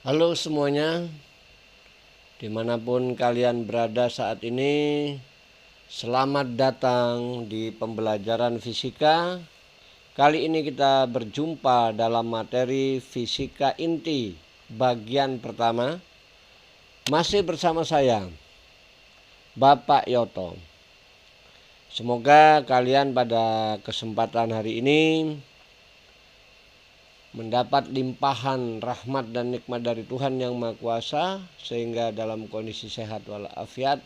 Halo semuanya, dimanapun kalian berada saat ini, selamat datang di pembelajaran fisika. Kali ini kita berjumpa dalam materi fisika inti bagian pertama. Masih bersama saya, Bapak Yoto. Semoga kalian pada kesempatan hari ini mendapat limpahan rahmat dan nikmat dari Tuhan Yang Maha Kuasa, sehingga dalam kondisi sehat walafiat,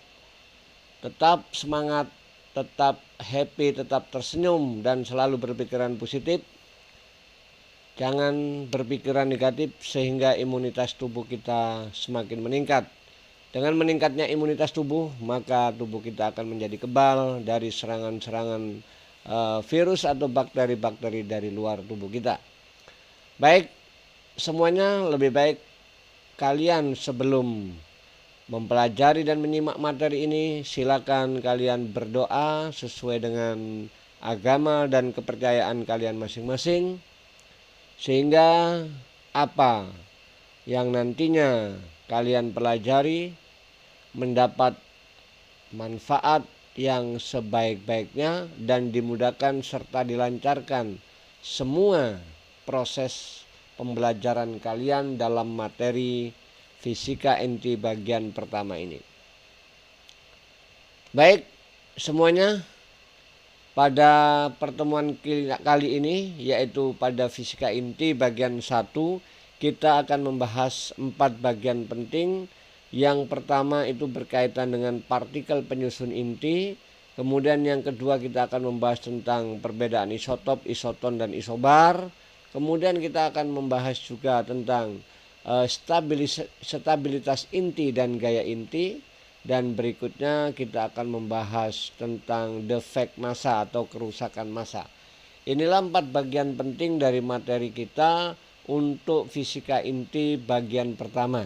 tetap semangat, tetap happy, tetap tersenyum, dan selalu berpikiran positif. Jangan berpikiran negatif sehingga imunitas tubuh kita semakin meningkat. Dengan meningkatnya imunitas tubuh, maka tubuh kita akan menjadi kebal dari serangan-serangan virus atau bakteri-bakteri dari luar tubuh kita. Baik, semuanya lebih baik kalian sebelum mempelajari dan menyimak materi ini, silakan kalian berdoa sesuai dengan agama dan kepercayaan kalian masing-masing, sehingga apa yang nantinya kalian pelajari mendapat manfaat yang sebaik-baiknya dan dimudahkan serta dilancarkan semua proses pembelajaran kalian dalam materi fisika inti bagian pertama ini. Baik semuanya, pada pertemuan kali ini, yaitu pada fisika inti bagian 1, kita akan membahas 4 bagian penting. Yang pertama itu berkaitan dengan partikel penyusun inti. Kemudian yang kedua kita akan membahas tentang perbedaan isotop, isoton, dan isobar. Kemudian kita akan membahas juga tentang stabilitas inti dan gaya inti. Dan berikutnya kita akan membahas tentang defek massa atau kerusakan massa. Inilah 4 bagian penting dari materi kita untuk fisika inti bagian pertama.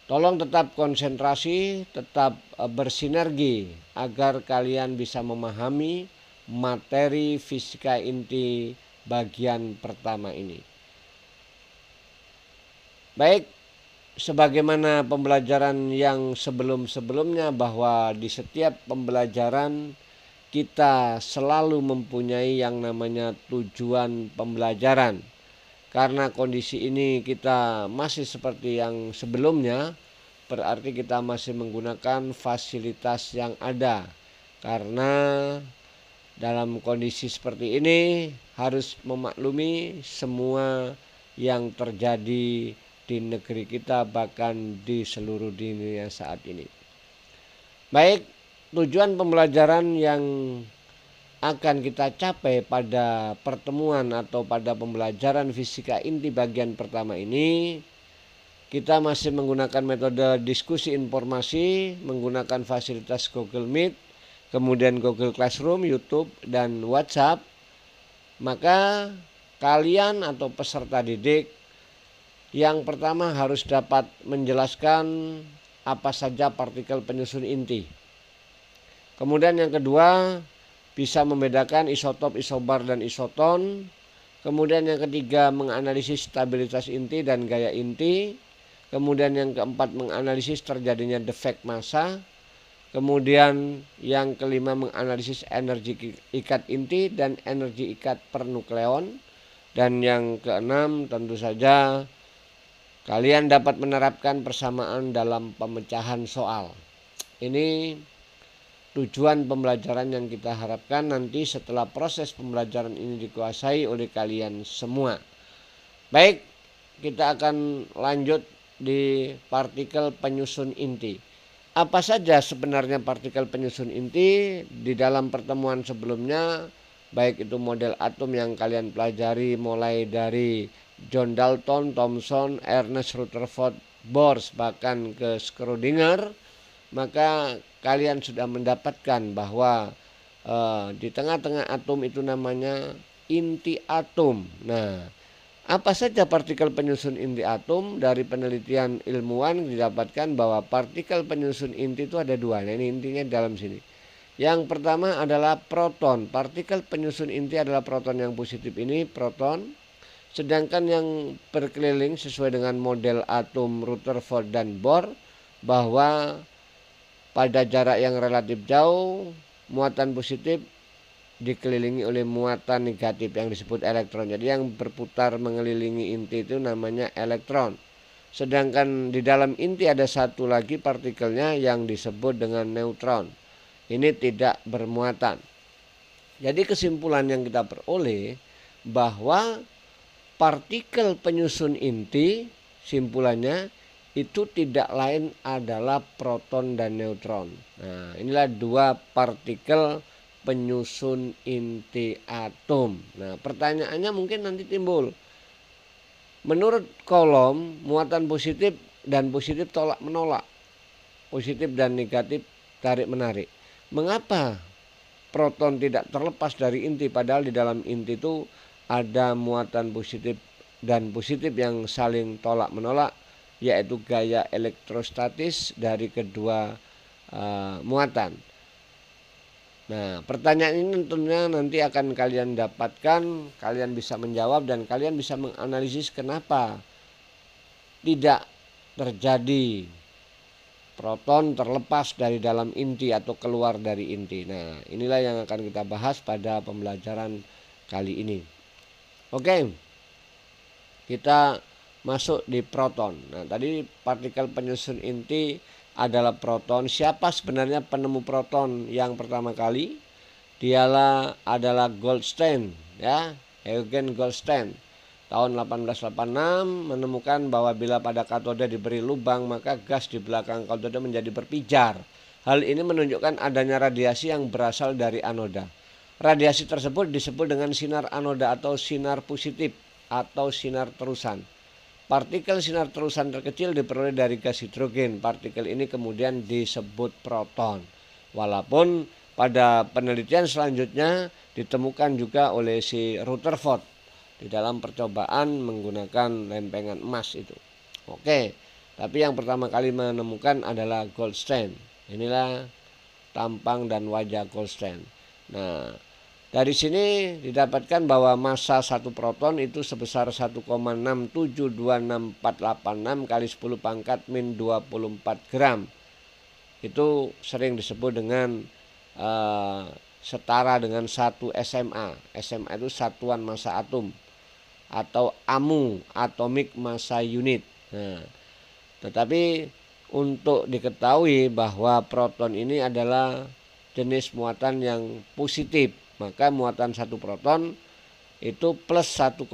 Tolong tetap konsentrasi, tetap bersinergi agar kalian bisa memahami materi fisika inti bagian pertama ini. Baik, sebagaimana pembelajaran yang sebelum-sebelumnya, bahwa di setiap pembelajaran kita selalu mempunyai yang namanya tujuan pembelajaran. Karena kondisi ini kita masih seperti yang sebelumnya, berarti kita masih menggunakan fasilitas yang ada. Karena dalam kondisi seperti ini harus memaklumi semua yang terjadi di negeri kita, bahkan di seluruh dunia saat ini. Baik, tujuan pembelajaran yang akan kita capai pada pertemuan atau pada pembelajaran fisika inti bagian pertama ini, kita masih menggunakan metode diskusi informasi, menggunakan fasilitas Google Meet, kemudian Google Classroom, YouTube, dan WhatsApp. Maka kalian atau peserta didik yang pertama harus dapat menjelaskan apa saja partikel penyusun inti. Kemudian yang kedua, bisa membedakan isotop, isobar, dan isoton. Kemudian yang ketiga, menganalisis stabilitas inti dan gaya inti. Kemudian yang keempat, menganalisis terjadinya defek massa. Kemudian yang kelima, menganalisis energi ikat inti dan energi ikat per nukleon. Dan yang keenam, tentu saja kalian dapat menerapkan persamaan dalam pemecahan soal. Ini tujuan pembelajaran yang kita harapkan nanti setelah proses pembelajaran ini dikuasai oleh kalian semua. Baik, kita akan lanjut di partikel penyusun inti. Apa saja sebenarnya partikel penyusun inti? Di dalam pertemuan sebelumnya, baik itu model atom yang kalian pelajari mulai dari John Dalton, Thomson, Ernest Rutherford, Bohr, bahkan ke Schrödinger, maka kalian sudah mendapatkan bahwa di tengah-tengah atom itu namanya inti atom. Nah, apa saja partikel penyusun inti atom? Dari penelitian ilmuwan didapatkan bahwa partikel penyusun inti itu ada 2. Nah, ini intinya dalam sini. Yang pertama adalah proton. Partikel penyusun inti adalah proton yang positif ini, proton. Sedangkan yang berkeliling sesuai dengan model atom Rutherford dan Bohr, bahwa pada jarak yang relatif jauh muatan positif dikelilingi oleh muatan negatif yang disebut elektron. Jadi yang berputar mengelilingi inti itu namanya elektron. Sedangkan di dalam inti ada satu lagi partikelnya yang disebut dengan neutron. Ini tidak bermuatan. Jadi kesimpulan yang kita peroleh bahwa partikel penyusun inti, simpulannya itu tidak lain adalah proton dan neutron. Nah, inilah dua partikel penyusun inti atom. Nah, pertanyaannya mungkin nanti timbul. Menurut kolom, muatan positif dan positif tolak menolak, positif dan negatif tarik menarik. Mengapa proton tidak terlepas dari inti, padahal di dalam inti itu ada muatan positif dan positif yang saling tolak menolak, yaitu gaya elektrostatis dari kedua muatan. Nah, pertanyaan ini tentunya nanti akan kalian dapatkan, kalian bisa menjawab dan kalian bisa menganalisis kenapa tidak terjadi proton terlepas dari dalam inti atau keluar dari inti. Nah, inilah yang akan kita bahas pada pembelajaran kali ini. Oke, kita masuk di proton. Nah, tadi partikel penyusun inti adalah proton. Siapa sebenarnya penemu proton yang pertama kali? Dialah adalah Goldstein, ya, Eugen Goldstein. Tahun 1886 menemukan bahwa bila pada katode diberi lubang, maka gas di belakang katode menjadi berpijar. Hal ini menunjukkan adanya radiasi yang berasal dari anoda. Radiasi tersebut disebut dengan sinar anoda atau sinar positif atau sinar terusan. Partikel sinar terusan terkecil diperoleh dari gas hidrogen. Partikel ini kemudian disebut proton. Walaupun pada penelitian selanjutnya ditemukan juga oleh si Rutherford di dalam percobaan menggunakan lempengan emas itu. Oke, tapi yang pertama kali menemukan adalah Goldstein. Inilah tampang dan wajah Goldstein. Nah, dari sini didapatkan bahwa massa satu proton itu sebesar 1,6726486 kali 10 pangkat min 24 gram. Itu sering disebut dengan setara dengan 1 SMA. SMA itu satuan massa atom atau AMU, atomic massa unit. Nah, tetapi untuk diketahui bahwa proton ini adalah jenis muatan yang positif, maka muatan satu proton itu plus 1,6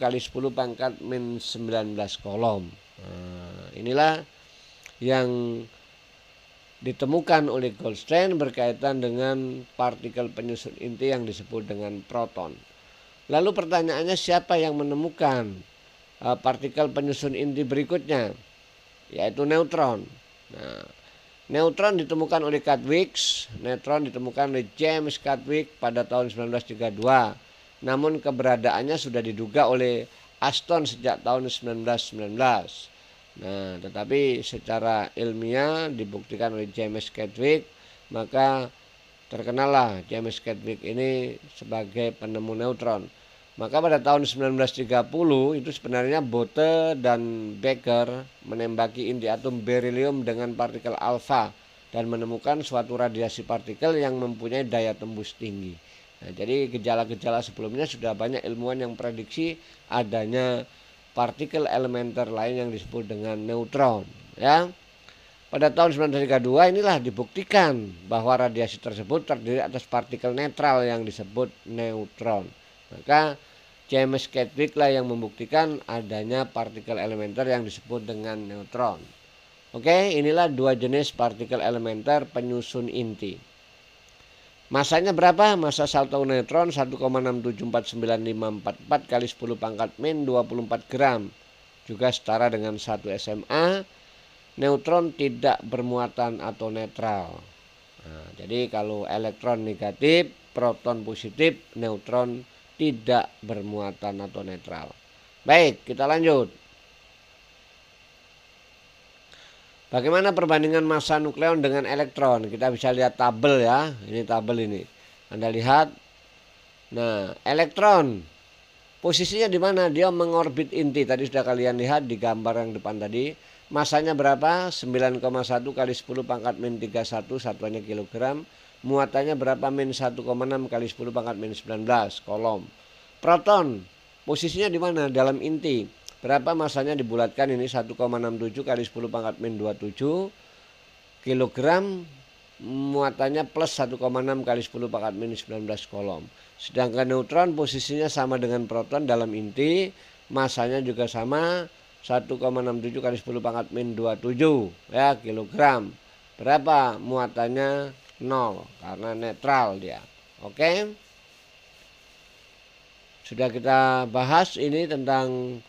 kali 10 pangkat min 19 kolom. Nah, inilah yang ditemukan oleh Goldstein berkaitan dengan partikel penyusun inti yang disebut dengan proton. Lalu pertanyaannya, siapa yang menemukan partikel penyusun inti berikutnya, yaitu neutron. Nah, neutron ditemukan oleh Chadwick, neutron ditemukan oleh James Chadwick pada tahun 1932. Namun keberadaannya sudah diduga oleh Aston sejak tahun 1919. Nah, tetapi secara ilmiah dibuktikan oleh James Chadwick, maka terkenallah James Chadwick ini sebagai penemu neutron. Maka pada tahun 1930 itu sebenarnya Bothe dan Becker menembaki inti atom berilium dengan partikel alfa dan menemukan suatu radiasi partikel yang mempunyai daya tembus tinggi. Nah, jadi gejala-gejala sebelumnya sudah banyak ilmuwan yang prediksi adanya partikel elementer lain yang disebut dengan neutron, ya. Pada tahun 1932 inilah dibuktikan bahwa radiasi tersebut terdiri atas partikel netral yang disebut neutron. Maka James Chadwick lah yang membuktikan adanya partikel elementer yang disebut dengan neutron. Oke, inilah dua jenis partikel elementer penyusun inti. Masanya berapa? Massa satu neutron 1,6749544 kali 10 pangkat min 24 gram. Juga setara dengan 1 SMA. Neutron tidak bermuatan atau netral. Nah, jadi kalau elektron negatif, proton positif, neutron tidak bermuatan atau netral. Baik, kita lanjut. Bagaimana perbandingan massa nukleon dengan elektron? Kita bisa lihat tabel ya. Ini tabel ini. Anda lihat. Nah, elektron Posisinya di mana? Dia mengorbit inti. Tadi sudah kalian lihat di gambar yang depan tadi. Masanya berapa? 9,1 kali 10 pangkat min 31, satuannya kilogram. Muatannya berapa? Min 1,6 kali 10 pangkat min 19, kolom. Proton, posisinya di mana? Dalam inti. Berapa masanya dibulatkan ini? 1,67 kali 10 pangkat min 27 kilogram. Muatannya plus 1,6 kali 10 pangkat min 19 kolom. Sedangkan neutron posisinya sama dengan proton dalam inti, masanya juga sama 1,67 kali 10 pangkat min 27 ya kilogram. Berapa? Muatannya 0 karena netral dia. Oke. Sudah kita bahas ini tentang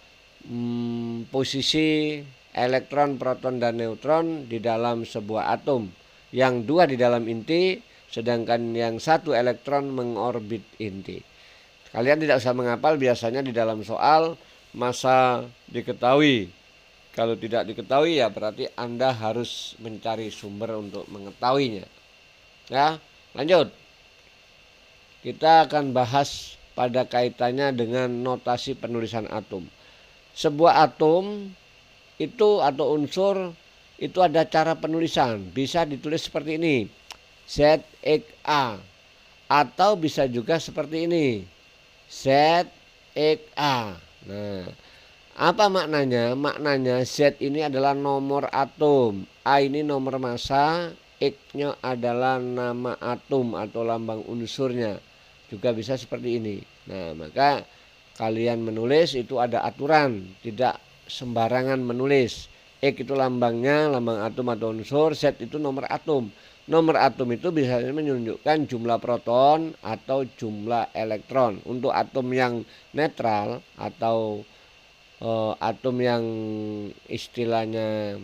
posisi elektron, proton dan neutron di dalam sebuah atom. Yang dua di dalam inti, sedangkan yang satu elektron mengorbit inti. Kalian tidak usah menghafal, biasanya di dalam soal masa diketahui. Kalau tidak diketahui ya berarti Anda harus mencari sumber untuk mengetahuinya. Ya, lanjut. Kita akan bahas pada kaitannya dengan notasi penulisan atom. Sebuah atom itu atau unsur itu ada cara penulisan, bisa ditulis seperti ini, ZXA, atau bisa juga seperti ini, ZXA. Nah, apa maknanya? Maknanya Z ini adalah nomor atom, A ini nomor massa, X-nya adalah nama atom atau lambang unsurnya. Juga bisa seperti ini. Nah, maka kalian menulis itu ada aturan, tidak sembarangan menulis. X itu lambangnya, lambang atom atau unsur, Z itu nomor atom. Nomor atom itu bisa menunjukkan jumlah proton atau jumlah elektron. Untuk atom yang netral atau atom yang istilahnya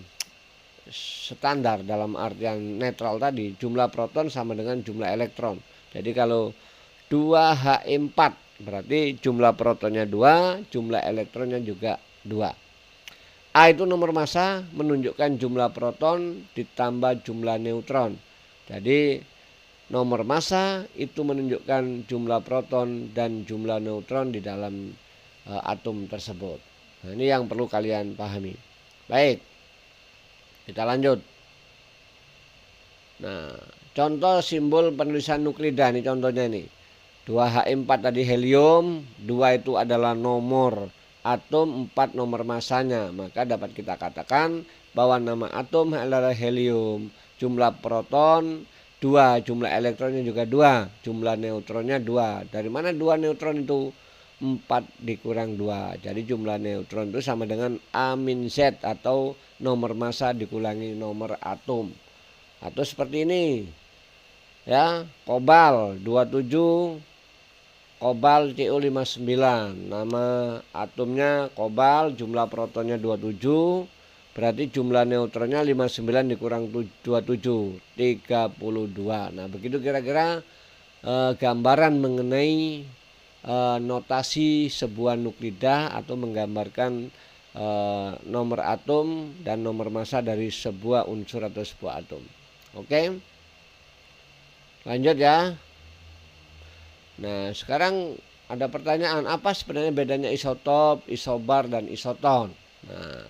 standar dalam artian netral tadi, jumlah proton sama dengan jumlah elektron. Jadi kalau 2He4 berarti jumlah protonnya 2, jumlah elektronnya juga 2. A itu nomor massa, menunjukkan jumlah proton ditambah jumlah neutron. Jadi nomor massa itu menunjukkan jumlah proton dan jumlah neutron di dalam atom tersebut. Nah, ini yang perlu kalian pahami. Baik, kita lanjut. Nah, contoh simbol penulisan nuklida, ini contohnya ini. 2He4 tadi helium, 2 itu adalah nomor atom, 4 nomor masanya. Maka dapat kita katakan bahwa nama atom adalah helium. Jumlah proton 2, jumlah elektronnya juga 2, jumlah neutronnya 2. Dari mana 2 neutron itu? 4 dikurang 2. Jadi jumlah neutron itu sama dengan A-Z atau nomor massa dikurangi nomor atom. Atau seperti ini. Ya, kobal 27, kobal Cu59, nama atomnya kobal, jumlah protonnya 27, berarti jumlah neutronnya 59 dikurang 27, 32. Nah, begitu kira-kira gambaran mengenai notasi sebuah nuklida atau menggambarkan nomor atom dan nomor massa dari sebuah unsur atau sebuah atom. Oke, lanjut ya. Nah, sekarang ada pertanyaan, apa sebenarnya bedanya isotop, isobar, dan isoton? Nah,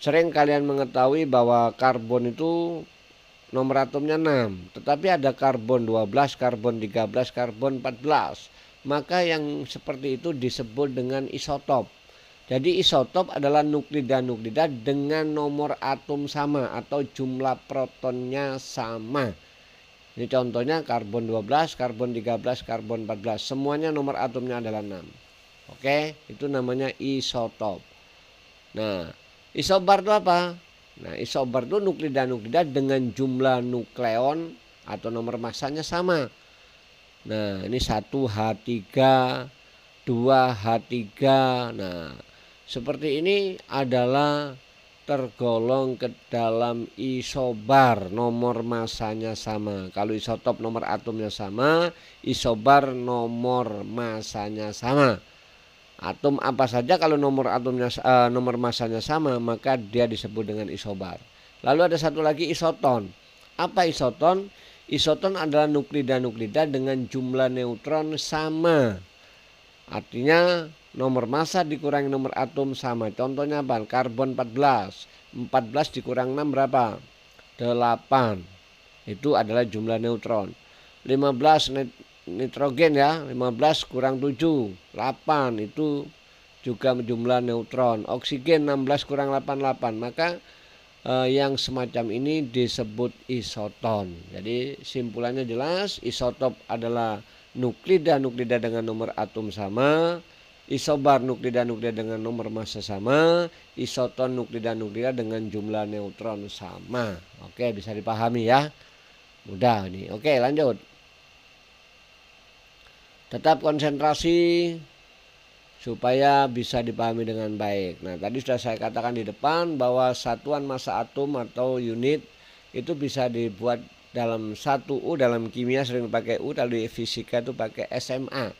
sering kalian mengetahui bahwa karbon itu nomor atomnya 6, tetapi ada karbon 12, karbon 13, karbon 14. Maka yang seperti itu disebut dengan isotop. Jadi isotop adalah nuklida-nuklida dengan nomor atom sama atau jumlah protonnya sama. Ini contohnya karbon 12, karbon 13, karbon 14. Semuanya nomor atomnya adalah 6. Oke, itu namanya isotop. Nah, isobar itu apa? Nah, isobar itu nuklida-nuklida dengan jumlah nukleon atau nomor massanya sama. Nah, ini 1H3, 2H3. Nah, seperti ini adalah tergolong ke dalam isobar, nomor massanya sama. Kalau isotop nomor atomnya sama, isobar nomor massanya sama. Atom apa saja kalau nomor atomnya nomor massanya sama, maka dia disebut dengan isobar. Lalu ada satu lagi isoton. Apa isoton? Isoton adalah nuklida-nuklida dengan jumlah neutron sama. Artinya nomor massa dikurangi nomor atom sama. Contohnya apa? Karbon 14. 14 dikurang 6 berapa? 8. Itu adalah jumlah neutron. 15 nitrogen ya, 15 kurang 7, 8 itu juga jumlah neutron. Oksigen 16 kurang 88. Maka yang semacam ini disebut isoton. Jadi simpulannya jelas, isotop adalah nuklida dengan nomor atom sama, isobar nuklida dengan nomor massa sama, isoton nuklida dengan jumlah neutron sama. Oke, bisa dipahami ya. Mudah nih. Oke, lanjut. Tetap konsentrasi supaya bisa dipahami dengan baik. Nah, tadi sudah saya katakan di depan bahwa satuan massa atom atau unit itu bisa dibuat dalam 1U, dalam kimia sering pakai U, kalau di fisika itu pakai SMA.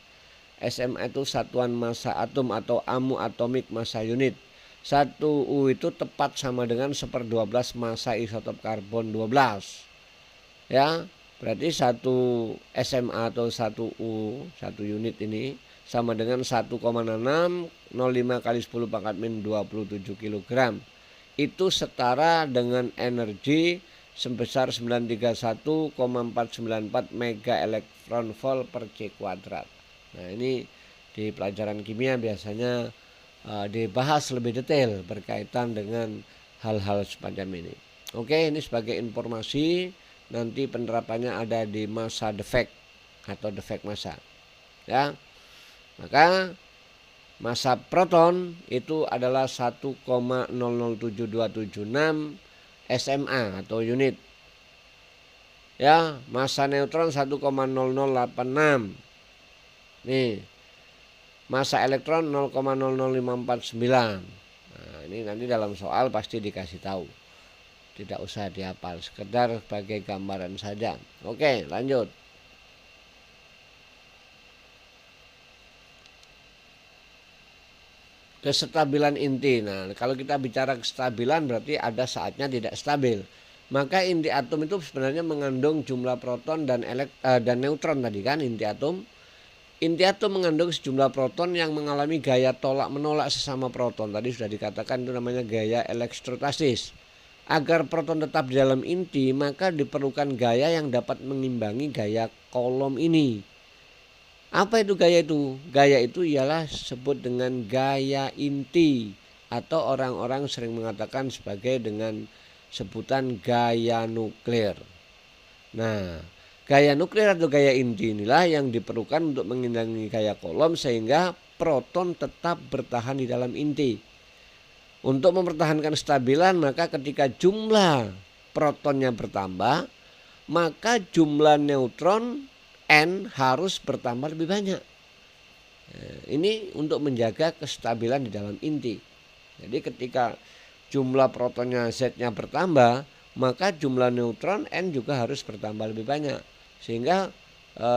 SMA itu satuan massa atom atau amu atomic massa unit. 1U itu tepat sama dengan 1/12 massa isotop karbon 12. Ya, berarti 1 SMA atau 1U, 1 unit ini sama dengan 1,6605 kali 10 pangkat min 27 kg. Itu setara dengan energi sebesar 931,494 mega elektron volt per C kuadrat. Nah, ini di pelajaran kimia biasanya dibahas lebih detail berkaitan dengan hal-hal semacam ini. Oke, ini sebagai informasi, nanti penerapannya ada di massa defect atau defect massa. Ya. Maka massa proton itu adalah 1,007276 SMA atau unit. Ya, massa neutron 1,0086. Nih. Massa elektron 0,00549. Nah, ini nanti dalam soal pasti dikasih tahu. Tidak usah dihafal, sekedar sebagai gambaran saja. Oke, lanjut. Kestabilan inti. Nah, kalau kita bicara kestabilan berarti ada saatnya tidak stabil. Maka inti atom itu sebenarnya mengandung jumlah proton dan neutron tadi kan, inti atom. Inti atom mengandung sejumlah proton yang mengalami gaya tolak menolak sesama proton. Tadi sudah dikatakan itu namanya gaya elektrostatis. Agar proton tetap di dalam inti, maka diperlukan gaya yang dapat mengimbangi gaya kolom ini. Apa itu gaya itu? Gaya itu ialah sebut dengan gaya inti, atau orang-orang sering mengatakan sebagai dengan sebutan gaya nuklir. Nah, gaya nuklir atau gaya inti inilah yang diperlukan untuk mengimbangi gaya kolom sehingga proton tetap bertahan di dalam inti. Untuk mempertahankan kestabilan, maka ketika jumlah protonnya bertambah, maka jumlah neutron N harus bertambah lebih banyak. Ini untuk menjaga kestabilan di dalam inti. Jadi ketika jumlah protonnya Z-nya bertambah, maka jumlah neutron N juga harus bertambah lebih banyak. Sehingga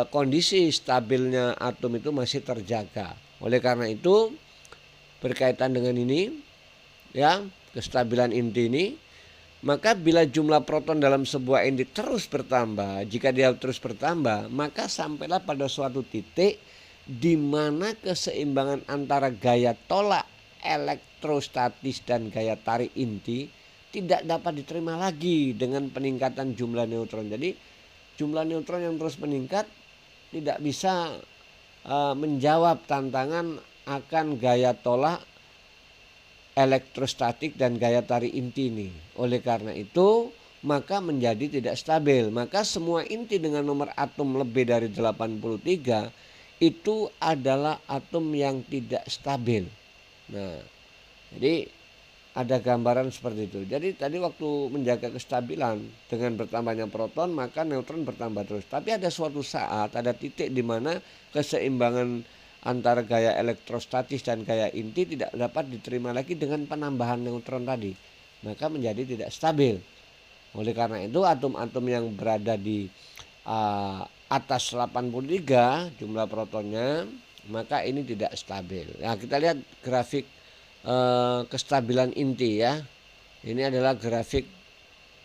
kondisi stabilnya atom itu masih terjaga. Oleh karena itu berkaitan dengan ini, ya, kestabilan inti ini, maka bila jumlah proton dalam sebuah inti terus bertambah, jika dia terus bertambah, maka sampailah pada suatu titik di mana keseimbangan antara gaya tolak elektrostatis dan gaya tarik inti tidak dapat diterima lagi dengan peningkatan jumlah neutron. Jadi jumlah neutron yang terus meningkat tidak bisa menjawab tantangan akan gaya tolak elektrostatik dan gaya tarik inti ini. Oleh karena itu, maka menjadi tidak stabil. Maka semua inti dengan nomor atom lebih dari 83 itu adalah atom yang tidak stabil. Nah, jadi ada gambaran seperti itu. Jadi tadi waktu menjaga kestabilan dengan bertambahnya proton, maka neutron bertambah terus. Tapi ada suatu saat, ada titik di mana keseimbangan antara gaya elektrostatis dan gaya inti tidak dapat diterima lagi dengan penambahan neutron tadi. Maka menjadi tidak stabil. Oleh karena itu atom-atom yang berada di atas 83 jumlah protonnya, maka ini tidak stabil. Nah, kita lihat grafik kestabilan inti ya. Ini adalah grafik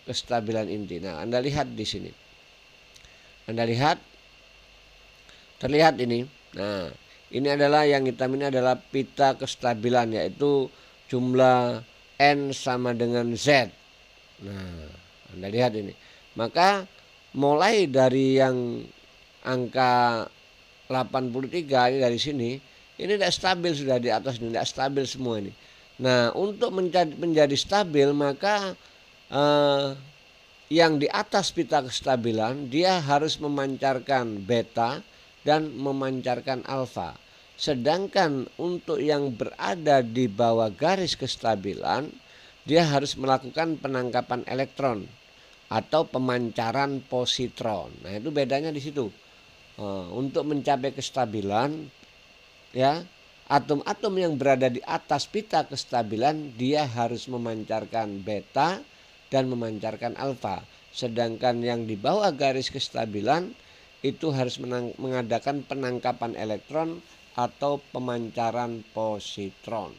kestabilan inti. Nah, Anda lihat di sini. Anda lihat, terlihat ini. Nah, Ini adalah yang hitam ini adalah pita kestabilan, yaitu jumlah N sama dengan Z. Nah, Anda lihat ini. Maka mulai dari yang angka 83 ini dari sini, ini tidak stabil, sudah di atas ini tidak stabil semua ini. Nah, untuk menjadi stabil maka yang di atas pita kestabilan dia harus memancarkan beta dan memancarkan alfa. Sedangkan untuk yang berada di bawah garis kestabilan dia harus melakukan penangkapan elektron atau pemancaran positron. Nah, itu bedanya di situ. Untuk mencapai kestabilan, ya, atom-atom yang berada di atas pita kestabilan dia harus memancarkan beta dan memancarkan alfa. Sedangkan yang di bawah garis kestabilan itu harus mengadakan penangkapan elektron atau pemancaran positron.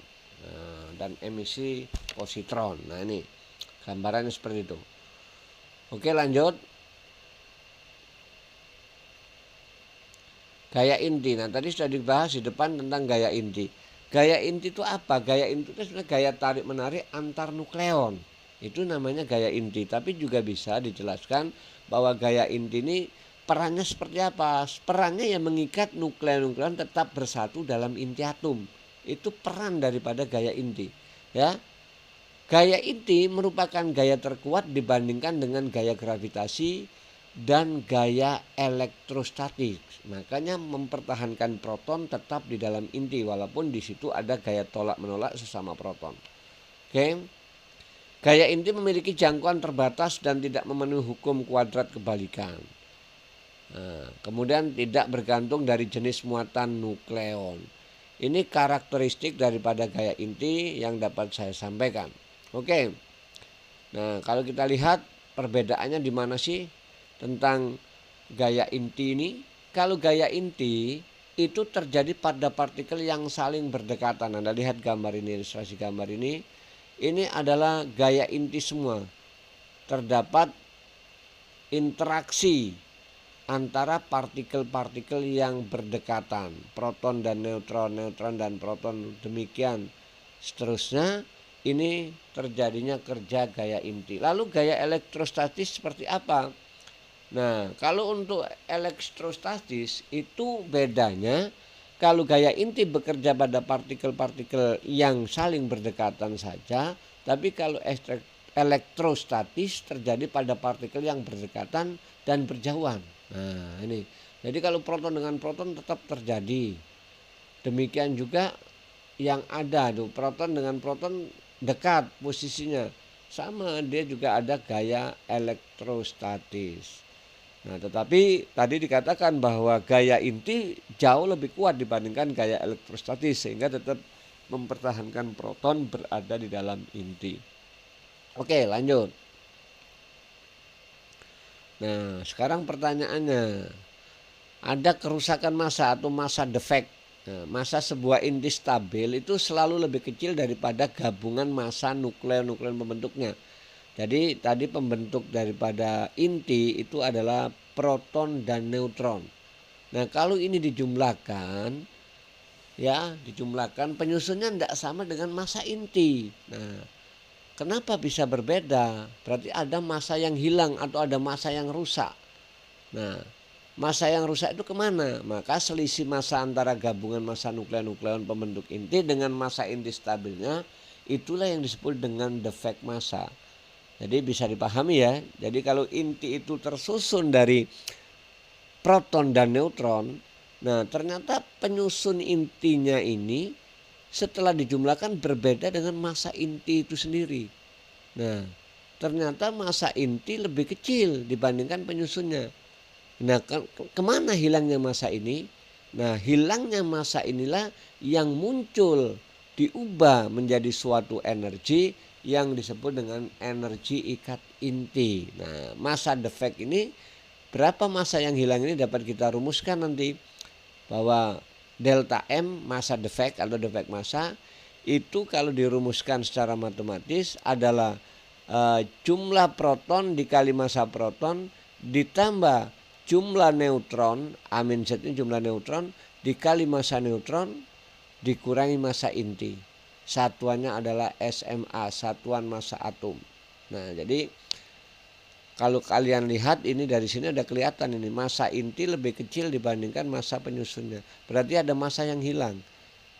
Dan emisi positron. Nah, ini gambarannya seperti itu. Oke, lanjut. Gaya inti. Nah, tadi sudah dibahas di depan tentang gaya inti. Gaya inti itu apa? Gaya inti itu sebenarnya gaya tarik menarik antar nukleon. Itu namanya gaya inti. Tapi juga bisa dijelaskan bahwa gaya inti ini perannya seperti apa? Perannya yang mengikat nukleon-nukleon tetap bersatu dalam inti atom. Itu peran daripada gaya inti, ya. Gaya inti merupakan gaya terkuat dibandingkan dengan gaya gravitasi dan gaya elektrostatik. Makanya mempertahankan proton tetap di dalam inti walaupun di situ ada gaya tolak menolak sesama proton. Oke. Gaya inti memiliki jangkauan terbatas dan tidak memenuhi hukum kuadrat kebalikan. Nah, kemudian tidak bergantung dari jenis muatan nukleon. Ini karakteristik daripada gaya inti yang dapat saya sampaikan. Oke. Nah, kalau kita lihat perbedaannya di mana sih tentang gaya inti ini? Kalau gaya inti itu terjadi pada partikel yang saling berdekatan. Anda lihat gambar ini, ilustrasi gambar ini. Ini adalah gaya inti semua. Terdapat interaksi antara partikel-partikel yang berdekatan, proton dan neutron, neutron dan proton, demikian seterusnya. Ini terjadinya kerja gaya inti. Lalu gaya elektrostatis seperti apa? Nah, kalau untuk elektrostatis itu bedanya, kalau gaya inti bekerja pada partikel-partikel yang saling berdekatan saja, tapi kalau elektrostatis terjadi pada partikel yang berdekatan dan berjauhan. Nah, ini. Jadi kalau proton dengan proton tetap terjadi. Demikian juga yang ada tuh, proton dengan proton dekat posisinya. Sama, dia juga ada gaya elektrostatis. Nah, tetapi tadi dikatakan bahwa gaya inti jauh lebih kuat dibandingkan gaya elektrostatis sehingga tetap mempertahankan proton berada di dalam inti. Oke, lanjut. Nah, sekarang pertanyaannya, ada kerusakan massa atau massa defect. Nah, massa sebuah inti stabil itu selalu lebih kecil daripada gabungan massa nukleon-nukleon pembentuknya. Jadi tadi pembentuk daripada inti itu adalah proton dan neutron. Nah, kalau ini dijumlahkan, ya, penyusunnya tidak sama dengan massa inti. Nah, kenapa bisa berbeda? Berarti ada massa yang hilang atau ada massa yang rusak. Nah, massa yang rusak itu kemana? Maka selisih massa antara gabungan massa nukleon-nukleon pembentuk inti dengan massa inti stabilnya, itulah yang disebut dengan defect massa. Jadi bisa dipahami ya. Jadi kalau inti itu tersusun dari proton dan neutron, nah ternyata penyusun intinya ini setelah dijumlahkan berbeda dengan massa inti itu sendiri. Nah, ternyata massa inti lebih kecil dibandingkan penyusunnya. Nah, kemana hilangnya massa ini? Nah, hilangnya massa inilah yang muncul diubah menjadi suatu energi yang disebut dengan energi ikat inti. Nah, massa defect ini, berapa massa yang hilang ini dapat kita rumuskan nanti, bahwa delta M massa defect atau defect massa itu kalau dirumuskan secara matematis adalah jumlah proton dikali massa proton ditambah jumlah neutron, amin Z ini jumlah neutron, dikali massa neutron dikurangi massa inti. Satuannya adalah SMA, satuan massa atom. Nah, jadi kalau kalian lihat ini dari sini ada kelihatan ini massa inti lebih kecil dibandingkan massa penyusunnya. Berarti ada massa yang hilang.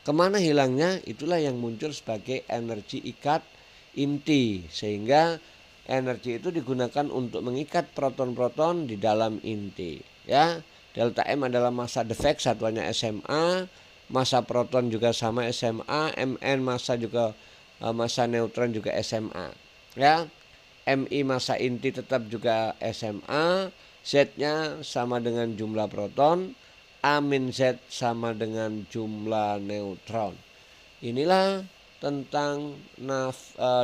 Kemana hilangnya? Itulah yang muncul sebagai energi ikat inti. Sehingga energi itu digunakan untuk mengikat proton-proton di dalam inti. Ya, delta M adalah massa defect, satuannya SMA. Massa proton juga sama SMA. Mn massa juga massa neutron juga SMA. Ya. Mi massa inti tetap juga SMA, Z-nya sama dengan jumlah proton, A min Z sama dengan jumlah neutron. Inilah tentang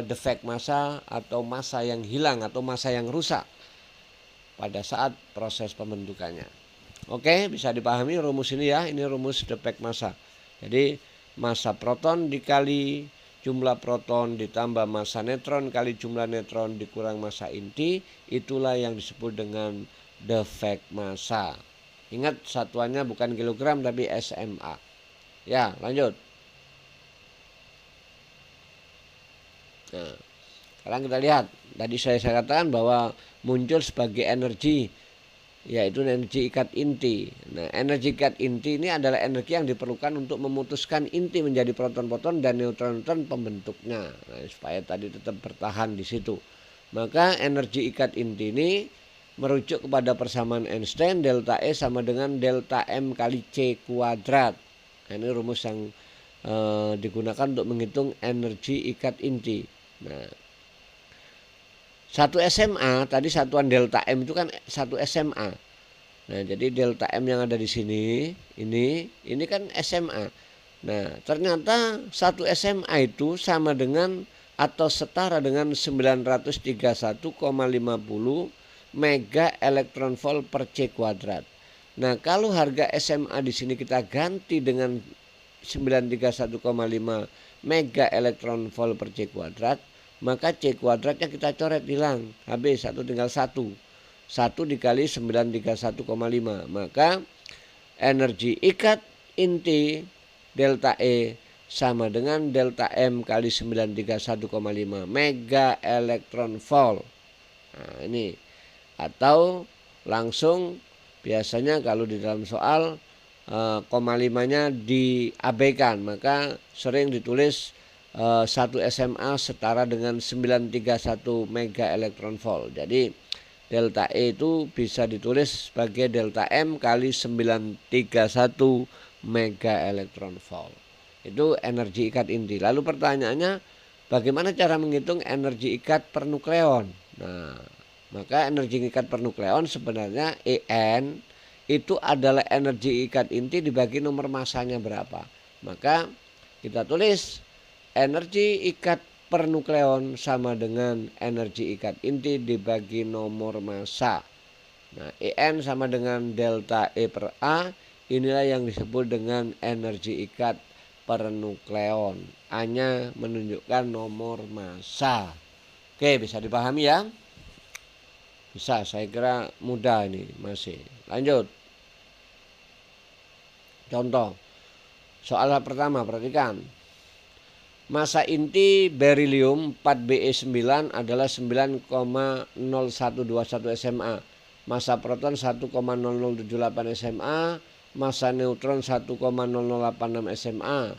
defect massa atau massa yang hilang atau massa yang rusak pada saat proses pembentukannya. Oke, bisa dipahami rumus ini ya, ini rumus defect massa. Jadi massa proton dikali jumlah proton ditambah massa neutron kali jumlah neutron dikurang massa inti, itulah yang disebut dengan defect massa. Ingat satuannya bukan kilogram tapi SMA. Ya, lanjut. Nah, sekarang kita lihat. Tadi saya katakan bahwa muncul sebagai energi, yaitu energi ikat inti. Nah, energi ikat inti ini adalah energi yang diperlukan untuk memutuskan inti menjadi proton-proton dan neutron-neutron pembentuknya. Nah, supaya tadi tetap bertahan di situ. Maka energi ikat inti ini merujuk kepada persamaan Einstein, delta E sama dengan delta M kali C kuadrat. Nah, ini rumus yang digunakan untuk menghitung energi ikat inti. Nah, 1 SMA tadi satuan delta M itu kan 1 SMA. Nah, jadi delta M yang ada di sini ini kan SMA. Nah, ternyata 1 SMA itu sama dengan atau setara dengan 931,50 mega elektron volt per C kuadrat. Nah, kalau harga SMA di sini kita ganti dengan 931,5 mega elektron volt per C kuadrat, maka C kuadratnya kita coret hilang, habis, satu tinggal 1 dikali 931,5, maka energi ikat inti delta E sama dengan delta M kali 931,5 mega elektron volt. Nah, ini atau langsung biasanya kalau di dalam soal koma 5-nya diabaikan, maka sering ditulis 1 SMA setara dengan 931 mega elektron volt. Jadi delta E itu bisa ditulis sebagai delta M kali 931 mega elektron volt. Itu energi ikat inti. Lalu pertanyaannya, bagaimana cara menghitung energi ikat per nukleon? Nah, maka energi ikat per nukleon sebenarnya En itu adalah energi ikat inti dibagi nomor massanya berapa. Maka kita tulis energi ikat per nukleon sama dengan energi ikat inti dibagi nomor massa. Nah, En sama dengan delta E per A. Inilah yang disebut dengan energi ikat per nukleon. A-nya menunjukkan nomor massa. Oke, bisa dipahami ya? Bisa, saya kira mudah ini masih. Lanjut. Contoh. Soal pertama, perhatikan. Massa inti berilium 4Be9 adalah 9,0121 SMA. Massa proton 1,0078 SMA. Massa neutron 1,0086 SMA.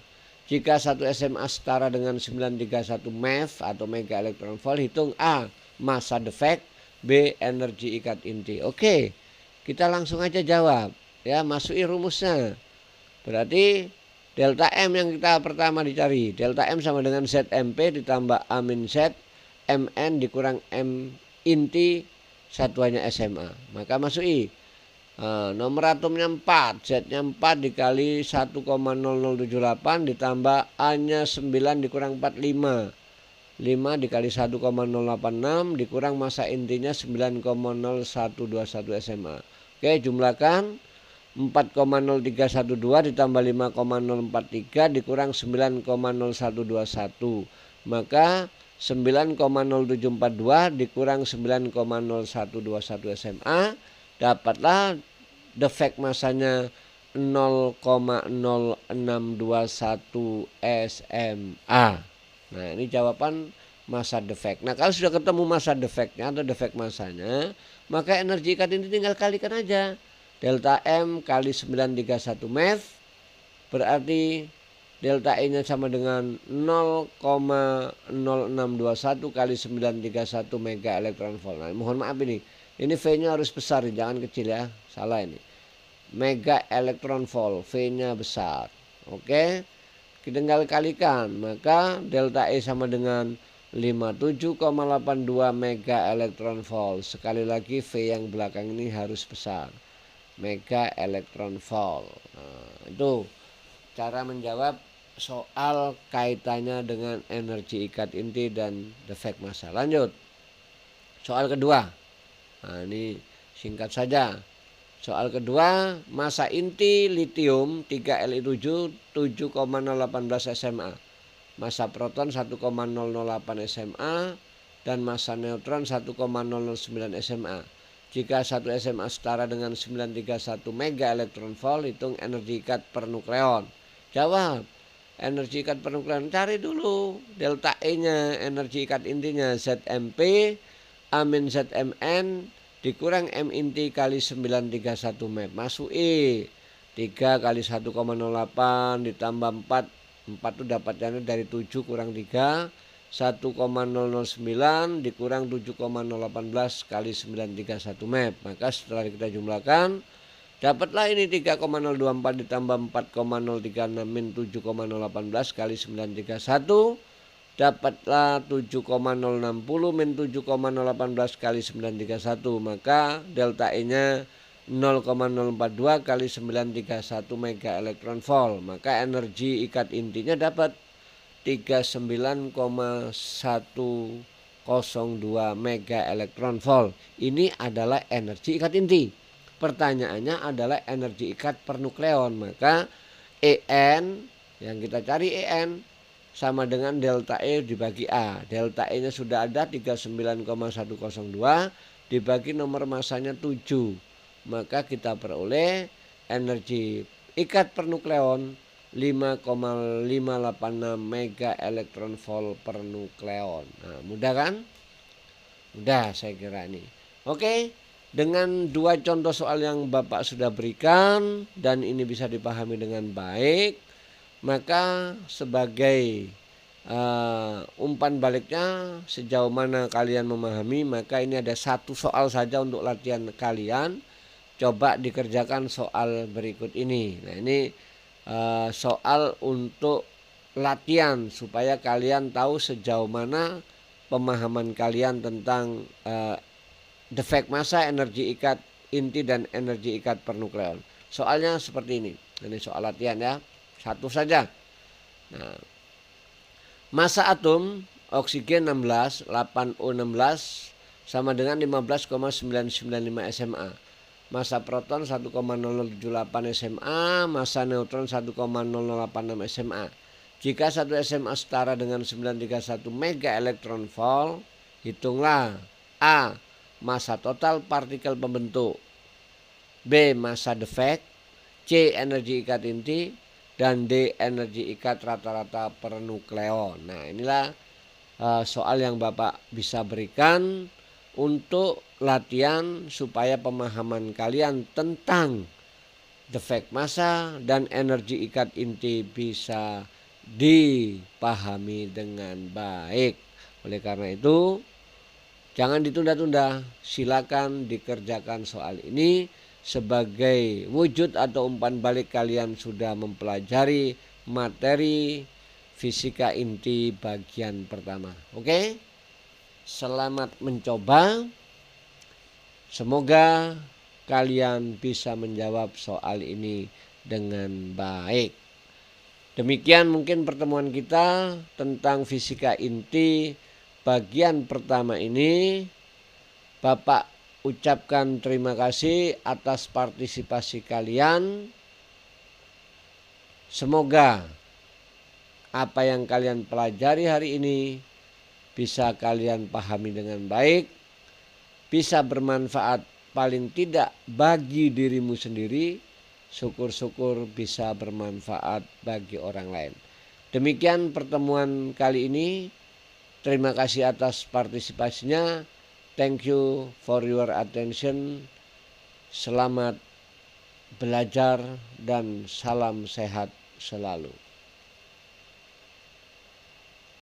Jika 1 SMA setara dengan 931 MeV atau mega elektron volt, hitung A. Massa defect, B. Energi ikat inti. Oke, kita langsung aja jawab. Ya, masuki rumusnya. Berarti delta M yang kita pertama dicari. Delta M sama dengan ZMP ditambah A min Z, Mn dikurang M inti, satuannya SMA. Maka masuk I. Nomor atomnya 4, Z-nya 4 dikali 1,0078 ditambah A-nya 9 dikurang 4, 5. 5 dikali 1,086 dikurang massa intinya 9,0121 SMA. Oke, jumlahkan 4,0312 ditambah 5,043 dikurang 9,0121. Maka 9,0742 dikurang 9,0121 SMA, dapatlah defect massanya 0,0621 SMA. Nah, ini jawaban massa defect. Nah, kalau sudah ketemu massa defectnya atau defect massanya, maka energi ikat inti tinggal kalikan aja. Delta M kali 931 MeV berarti delta E-nya sama dengan 0,0621 kali 931 mega elektron volt. Nah, mohon maaf ini V-nya harus besar, jangan kecil ya. Salah ini. Mega elektron volt, V-nya besar. Oke. Kita tinggal kalikan, maka delta E sama dengan 57,82 mega elektron volt. Sekali lagi V yang belakang ini harus besar. Mega elektron volt. Nah, itu cara menjawab soal kaitannya dengan energi ikat inti dan defect massa. Lanjut. Soal kedua. Nah, ini singkat saja. Soal kedua, massa inti litium 3Li7 7,018 SMA. Massa proton 1,008 SMA dan massa neutron 1,009 SMA. Jika 1 SMA setara dengan 931 mega elektron volt, hitung energi ikat per nukleon. Jawab. Energi ikat per nukleon, cari dulu delta E-nya, energi ikat intinya ZMP amin ZMN dikurang M inti kali 931 MeV. Masuk E. 3 kali 1,08 ditambah 4. 4 itu dapatnya dari 7 kurang 3. 1,009 dikurang 7,018 kali 931 MeV. Maka setelah kita jumlahkan, dapatlah ini 3,024 ditambah 4,036 min 7,018 kali 931. Dapatlah 7,060 min 7,018 kali 931. Maka delta E-nya 0,042 kali 931 mega elektron volt. Maka energi ikat intinya dapat 39,102 mega elektron volt. Ini adalah energi ikat inti. Pertanyaannya adalah energi ikat per nukleon. Maka En yang kita cari En sama dengan delta E dibagi A. Delta E-nya sudah ada 39,102 dibagi nomor masanya 7. Maka kita peroleh energi ikat per nukleon 5,586 mega elektron volt per nukleon. Nah, mudah kan? Mudah saya kira ini. Oke, dengan dua contoh soal yang Bapak sudah berikan dan ini bisa dipahami dengan baik, maka sebagai umpan baliknya sejauh mana kalian memahami, maka ini ada satu soal saja untuk latihan kalian. Coba dikerjakan soal berikut ini. Nah, ini soal untuk latihan supaya kalian tahu sejauh mana pemahaman kalian tentang defect massa, energi ikat inti dan energi ikat per nukleon. Soalnya seperti ini. Ini soal latihan ya. Satu saja. Nah, massa atom oksigen 16, 8O16 sama dengan 15,995 SMA. Massa proton 1,078 SMA, massa neutron 1,086 SMA. Jika satu SMA setara dengan 931 mega elektron volt, hitunglah A. Massa total partikel pembentuk, B. Massa defect, C. Energi ikat inti, dan D. Energi ikat rata-rata per nukleon. Nah, inilah soal yang Bapak bisa berikan untuk latihan supaya pemahaman kalian tentang defect massa dan energi ikat inti bisa dipahami dengan baik. Oleh karena itu, jangan ditunda-tunda, silakan dikerjakan soal ini sebagai wujud atau umpan balik kalian sudah mempelajari materi fisika inti bagian pertama. Oke? Selamat mencoba. Semoga kalian bisa menjawab soal ini dengan baik. Demikian mungkin pertemuan kita tentang fisika inti bagian pertama ini. Bapak ucapkan terima kasih atas partisipasi kalian. Semoga apa yang kalian pelajari hari ini bisa kalian pahami dengan baik, bisa bermanfaat paling tidak bagi dirimu sendiri syukur-syukur bisa bermanfaat bagi orang lain. Demikian pertemuan kali ini. Terima kasih atas partisipasinya. Thank you for your attention. Selamat belajar dan salam sehat selalu.